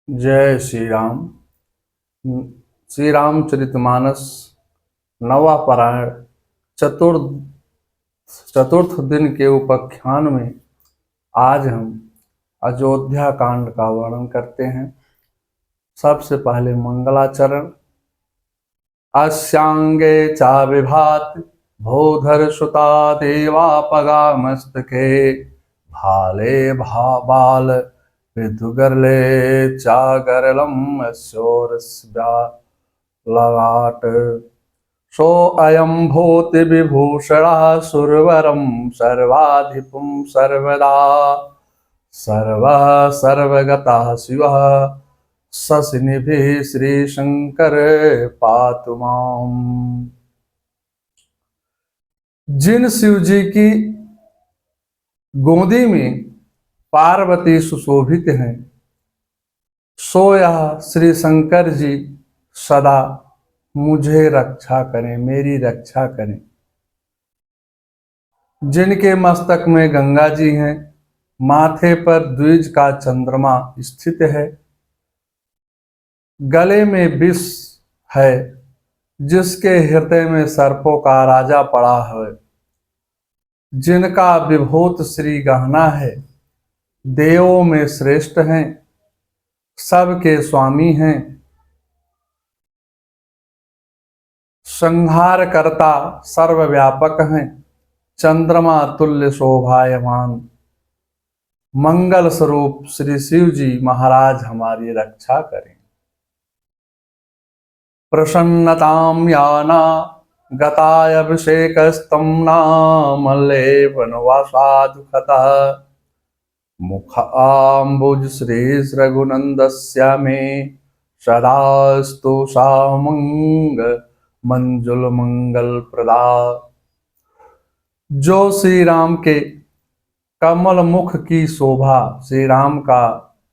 जय श्री राम। श्री रामचरितमानस नवा पारायण चतुर्थ चतुर्थ दिन के उपाख्यान में आज हम अयोध्या कांड का वर्णन करते हैं। सबसे पहले मंगलाचरण। अस्यांगे चा विभात भूधर सुता देवापगा मस्तके भाले भाबाल विदुगरले चागरलम अस्योरस्या ललाट सो अयं भूति विभूषणा सुरवरम सर्वाधिपुं सर्वदा सर्वः सर्वगतः शिवः शशिनिभिः श्रीशंकर पातु माम्। जिन शिव जी की गोदी में पार्वती सुशोभित हैं, सो यह श्री शंकर जी सदा मुझे रक्षा करें, मेरी रक्षा करें। जिनके मस्तक में गंगा जी हैं, माथे पर द्विज का चंद्रमा स्थित है, गले में विष है, जिसके हृदय में सर्पों का राजा पड़ा है, जिनका विभूत श्री गहना है, देवों में श्रेष्ठ हैं, सबके स्वामी हैं, संहार करता सर्वव्यापक हैं, चंद्रमा तुल्य शोभायमान, मंगल स्वरूप श्री शिव जी महाराज हमारी रक्षा करें। प्रसन्नतां याना गताय अभिषेकस्तं नामलेपनवासादुखतः मुखाम्बुज श्री रघुनंदस्य मे सदास्तु सामंग मंजुल मंगल प्रदा। जो श्री राम के कमल मुख की शोभा, श्री राम का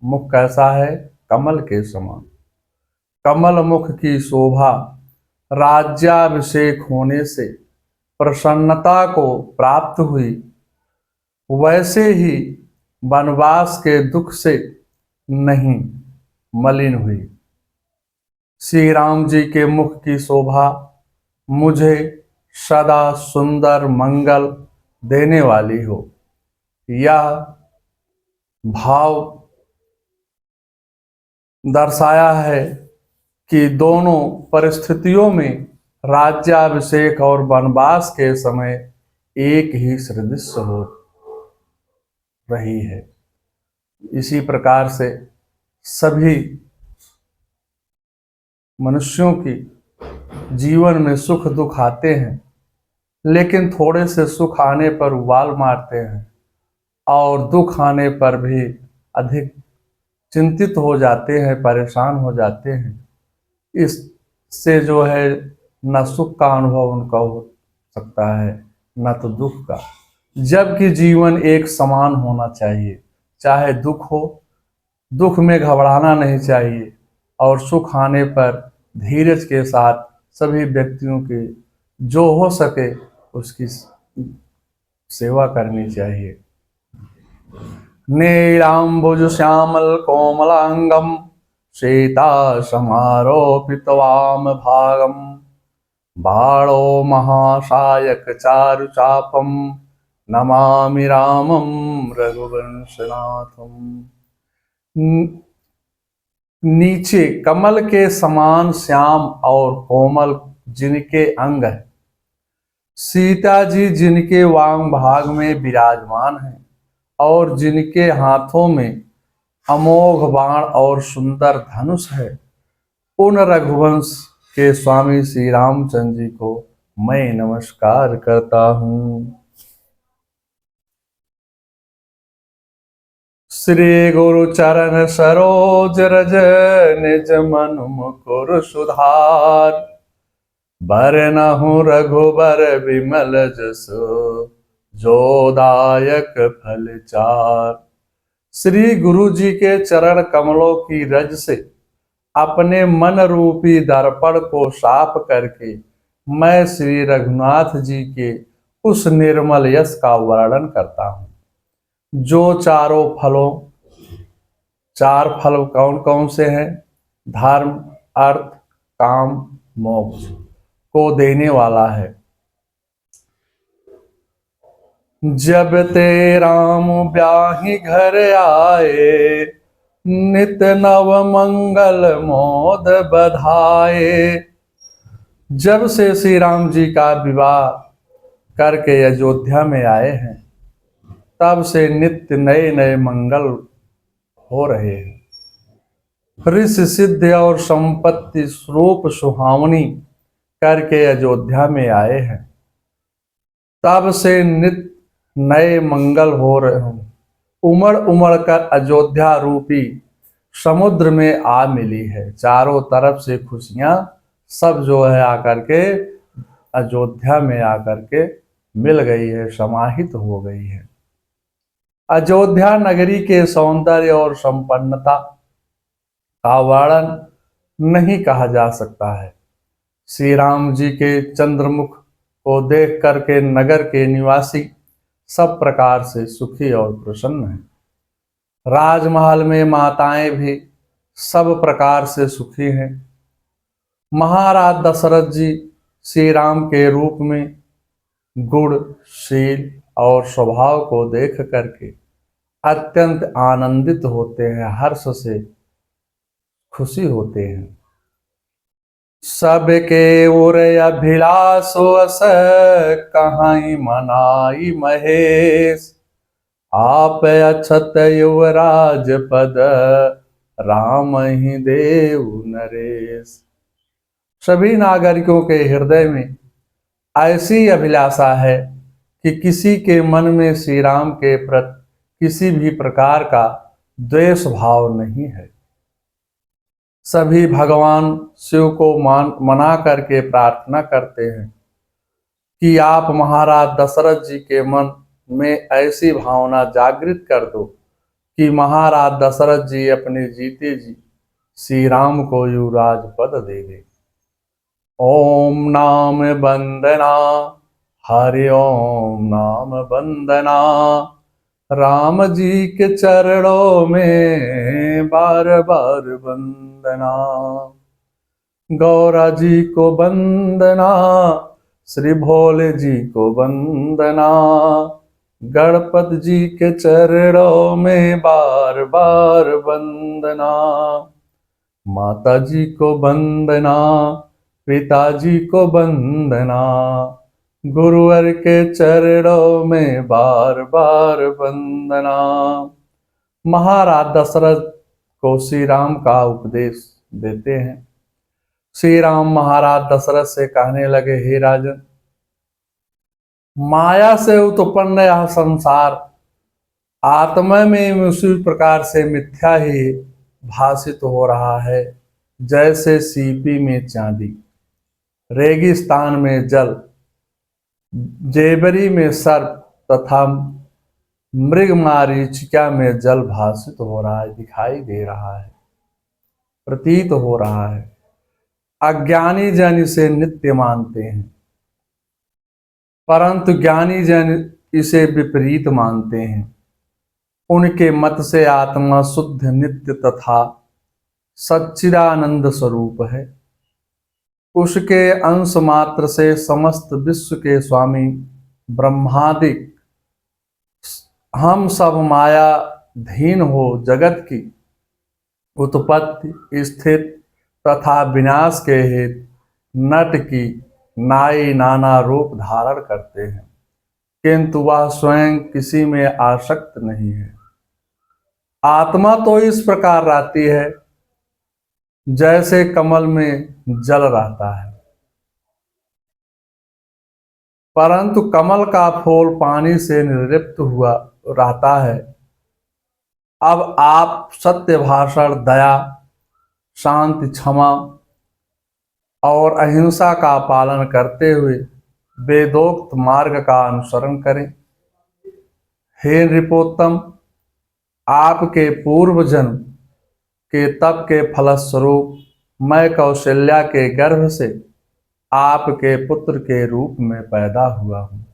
मुख कैसा है? कमल के समान। कमल मुख की शोभा राज्याभिषेक होने से प्रसन्नता को प्राप्त हुई, वैसे ही वनवास के दुख से नहीं मलिन हुई। श्री राम जी के मुख की शोभा मुझे सदा सुंदर मंगल देने वाली हो, यह भाव दर्शाया है कि दोनों परिस्थितियों में राज्याभिषेक और वनवास के समय एक ही सदृश हो रही है। इसी प्रकार से सभी मनुष्यों की जीवन में सुख दुख आते हैं, लेकिन थोड़े से सुख आने पर उबाल मारते हैं और दुख आने पर भी अधिक चिंतित हो जाते हैं, परेशान हो जाते हैं। इससे जो है न सुख का अनुभव उनका हो सकता है, न तो दुख का। जबकि जीवन एक समान होना चाहिए, चाहे दुख हो, दुख में घबराना नहीं चाहिए और सुख आने पर धीरज के साथ सभी व्यक्तियों की जो हो सके उसकी सेवा करनी चाहिए। नीलाम्बुज श्यामल कोमलांगम सीता समारोपित वाम भागम बाणो महासायक चारु चापम नमामि रामम रघुवंशनाथम। नीचे कमल के समान श्याम और कोमल जिनके अंग है, सीता जी जिनके वाम भाग में विराजमान हैं और जिनके हाथों में अमोघ बाण और सुंदर धनुष है, उन रघुवंश के स्वामी श्री रामचंद्र जी को मैं नमस्कार करता हूँ। श्री गुरु चरण सरोज रज निज मन मुकुर सुधार, बरनहुँ रघुबर विमल जसु जो दायक फल चार। श्री गुरु जी के चरण कमलों की रज से अपने मन रूपी दर्पण को साफ करके मैं श्री रघुनाथ जी के उस निर्मल यश का वर्णन करता हूँ, जो चारों फलों चार फल कौन कौन से हैं? धर्म, अर्थ, काम, मोक्ष को देने वाला है। जब ते राम ब्याही घर आए, नित नव मंगल मोद बधाए। जब से श्री राम जी का विवाह करके अयोध्या में आए हैं, तब से नित्य नए नए मंगल हो रहे हैं। ऋषि सिद्धि और संपत्ति स्वरूप सुहावनी करके अयोध्या में आए हैं, तब से नित्य नए मंगल हो रहे हैं। उमड़ उमड़ कर अयोध्या रूपी समुद्र में आ मिली है। चारों तरफ से खुशियां सब जो है आकर के अयोध्या में आकर के मिल गई है, समाहित हो गई है। अयोध्या नगरी के सौंदर्य और संपन्नता का वर्णन नहीं कहा जा सकता है। श्री राम जी के चंद्रमुख को देख करके नगर के निवासी सब प्रकार से सुखी और प्रसन्न हैं। राजमहल में माताएं भी सब प्रकार से सुखी हैं। महाराज दशरथ जी श्री राम के रूप में गुण, शील और स्वभाव को देख करके अत्यंत आनंदित होते हैं, हर्ष से खुशी होते हैं। सबके उर अभिलाष अस कहाई मनाई महेश, आप अछत युवराज पद राम ही देव नरेश। सभी नागरिकों के हृदय में ऐसी अभिलाषा है कि किसी के मन में श्री राम के प्रति किसी भी प्रकार का द्वेष भाव नहीं है। सभी भगवान शिव को मना करके प्रार्थना करते हैं कि आप महाराज दशरथ जी के मन में ऐसी भावना जागृत कर दो कि महाराज दशरथ जी अपने जीते जी श्री राम को युवराज पद देंगे। ओम नाम वंदना, हरि ओम नाम वंदना, राम जी के चरणों में बार बार वंदना। गौरा जी को वंदना, श्री भोले जी को वंदना, गणपत जी के चरणों में बार बार वंदना। माता जी को वंदना, पिताजी को वंदना, गुरुवर के चरणों में बार बार वंदना। महाराज दशरथ को श्री राम का उपदेश देते हैं। श्री राम महाराज दशरथ से कहने लगे, हे राजन, माया से उत्पन्न यह संसार आत्मा में उसी प्रकार से मिथ्या ही भाषित हो रहा है, जैसे सीपी में चांदी, रेगिस्तान में जल, जेबरी में सर्प तथा मृग मारीचिका में जल भाषित हो रहा है, दिखाई दे रहा है, प्रतीत हो रहा है। अज्ञानी जन इसे नित्य मानते हैं, परंतु ज्ञानी जन इसे विपरीत मानते हैं। उनके मत से आत्मा शुद्ध, नित्य तथा सच्चिदानंद स्वरूप है। उसके अंश मात्र से समस्त विश्व के स्वामी ब्रह्मादिक हम सब माया धीन हो जगत की उत्पत्ति, स्थिति तथा विनाश के हेतु नट की नाई नाना रूप धारण करते हैं, किंतु वह स्वयं किसी में आसक्त नहीं है। आत्मा तो इस प्रकार रहती है जैसे कमल में जल रहता है, परंतु कमल का फूल पानी से निर्लिप्त हुआ रहता है। अब आप सत्य भाषण, दया, शांति, क्षमा और अहिंसा का पालन करते हुए वेदोक्त मार्ग का अनुसरण करें। हे नृपोत्तम, आपके पूर्व जन्म के तप के फलस्वरूप मैं कौशल्या के गर्भ से आपके पुत्र के रूप में पैदा हुआ हूँ।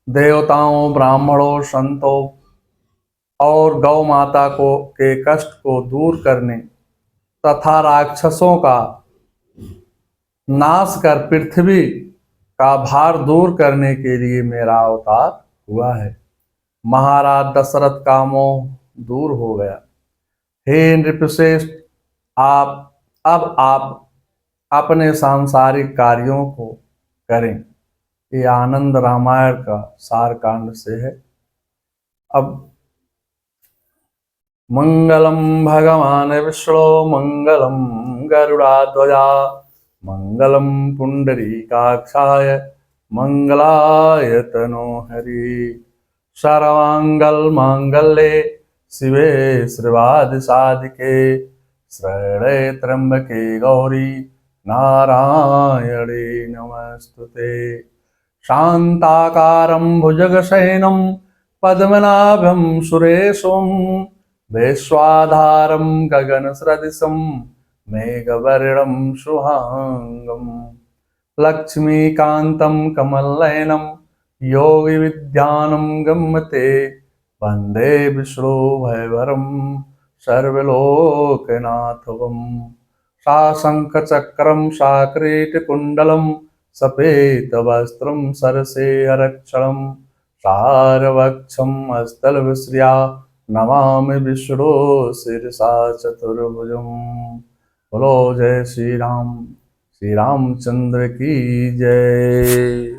देवताओं, ब्राह्मणों, संतों और गौ माता को के कष्ट को दूर करने तथा राक्षसों का नाश कर पृथ्वी का भार दूर करने के लिए मेरा अवतार हुआ है। महाराज दशरथ का मोह दूर हो गया। हे नृपश्रेष्ठ, आप अपने सांसारिक कार्यों को करें। ये आनंद रामायण का सार कांड से है। अब मंगलम भगवान विष्णु मंगलम गरुड़ाध्वजा मंगलम पुंडरीकाक्षाय मंगलाय तनोहरि। सर्वांगल मांगल्ये शिवे श्रीवादि साधिके शरण्ये त्र्यंबके गौरी नारायणे नमस्तुते। शांताकारं भुजगशयनं पद्मनाभं सुरेशं विश्वाधारं गगनसदृशं मेघवर्णं शुभांगं लक्ष्मीकान्तं कमलनयनं योगिविद्यानं गम्यते वन्दे विष्णु भयवरं सर्वलोकनाथं। साशङ्खचक्रं साकृतकुण्डलं सपेतवस्त्रं सरसेहरक्षणं सारवक्षम् अस्तलविश्रिया नमामि विष्णु शिरसा चतुर्भुजं। बोलो जय श्री रामचंद्र की जय।